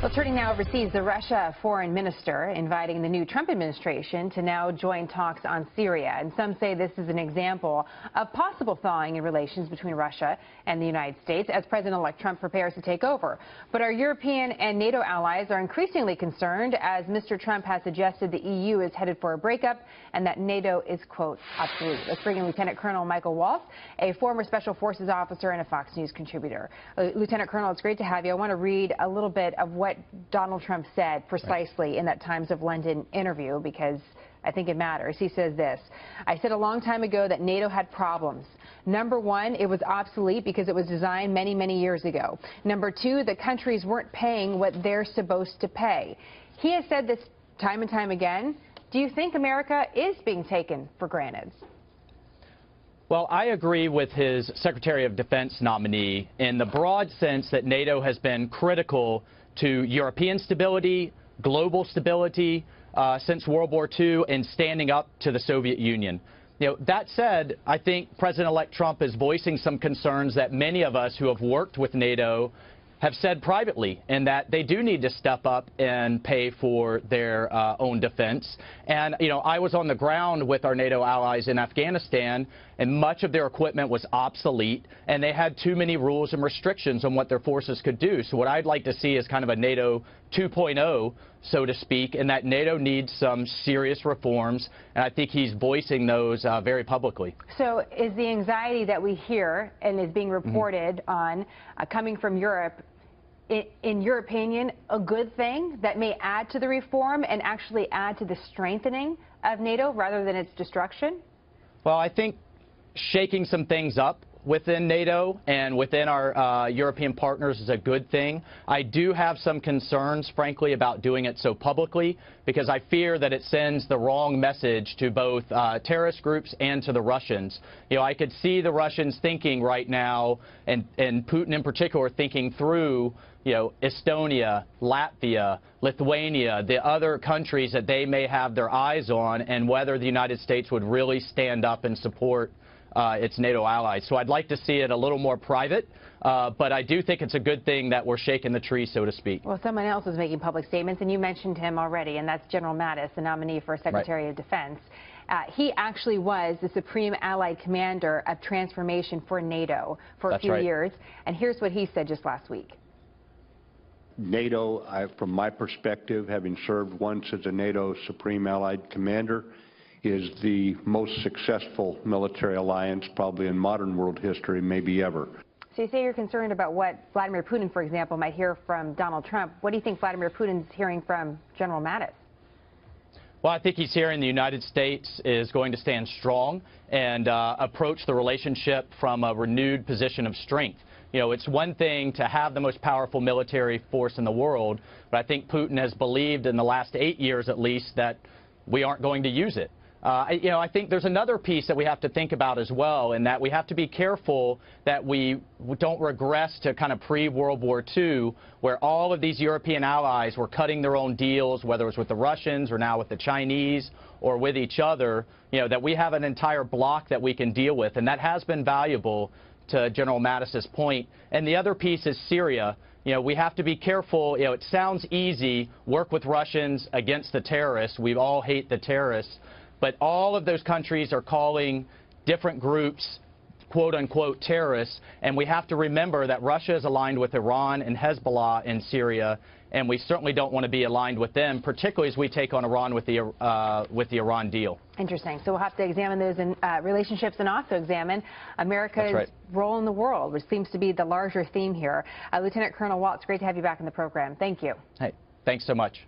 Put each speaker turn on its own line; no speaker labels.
Well, turning now overseas, the Russia foreign minister inviting the new Trump administration to now join talks on Syria. And some say this is an example of possible thawing in relations between Russia and the United States as President-elect Trump prepares to take over. But our European and NATO allies are increasingly concerned as Mr. Trump has suggested the EU is headed for a breakup and that NATO is, quote, obsolete. Let's bring in Lieutenant Colonel Michael Waltz, a former Special Forces officer and a Fox News contributor. Lieutenant Colonel, it's great to have you. I want to read a little bit of what Donald Trump said precisely in that Times of London interview, because I think it matters. He says this: I said a long time ago that NATO had problems. Number one, it was obsolete because it was designed many, many years ago. Number two, the countries weren't paying what they're supposed to pay. He has said this time and time again. Do you think America is being taken for granted?
Well, I agree with his Secretary of Defense nominee in the broad sense that NATO has been critical to European stability, global stability since World War II, and standing up to the Soviet Union. That said, I think President-elect Trump is voicing some concerns that many of us who have worked with NATO have said privately, and that they do need to step up and pay for their own defense. And, I was on the ground with our NATO allies in Afghanistan, and much of their equipment was obsolete, and they had too many rules and restrictions on what their forces could do. So what I'd like to see is kind of a NATO 2.0, so to speak, and that NATO needs some serious reforms, and I think he's voicing those very publicly.
So is the anxiety that we hear and is being reported on coming from Europe, in your opinion, a good thing that may add to the reform and actually add to the strengthening of NATO rather than its destruction? Well,
I think shaking some things up within NATO and within our European partners is a good thing. I do have some concerns, frankly, about doing it so publicly, because I fear that it sends the wrong message to both terrorist groups and to the Russians. I could see the Russians thinking right now, and Putin in particular, thinking through Estonia, Latvia, Lithuania, the other countries that they may have their eyes on, and whether the United States would really stand up and support its NATO allies. So I'd like to see it a little more private, but I do think it's a good thing that we're shaking the tree, so to speak.
Well, someone else is making public statements, and you mentioned him already, and that's General Mattis, the nominee for Secretary of Defense. He actually was the Supreme Allied Commander of Transformation for NATO for a few years, and here's what he said just last week.
NATO, from my perspective, having served once as a NATO Supreme Allied Commander, is the most successful military alliance probably in modern world history, maybe ever.
So you say you're concerned about what Vladimir Putin, for example, might hear from Donald Trump. What do you think Vladimir Putin's hearing from General Mattis?
Well, I think he's hearing the United States is going to stand strong and approach the relationship from a renewed position of strength. It's one thing to have the most powerful military force in the world, but I think Putin has believed in the last 8 years at least that we aren't going to use it. I think there's another piece that we have to think about as well, and that we have to be careful that we don't regress to kind of pre-World War II, where all of these European allies were cutting their own deals, whether it was with the Russians or now with the Chinese or with each other, that we have an entire bloc that we can deal with, and that has been valuable to General Mattis's point. And the other piece is Syria. We have to be careful. It sounds easy, work with Russians against the terrorists. We all hate the terrorists. But all of those countries are calling different groups, quote-unquote, terrorists. And we have to remember that Russia is aligned with Iran and Hezbollah in Syria, and we certainly don't want to be aligned with them, particularly as we take on Iran with the Iran deal.
Interesting. So we'll have to examine those relationships and also examine America's role in the world, which seems to be the larger theme here. Lieutenant Colonel Waltz, great to have you back in the program. Thank you.
Hey, thanks so much.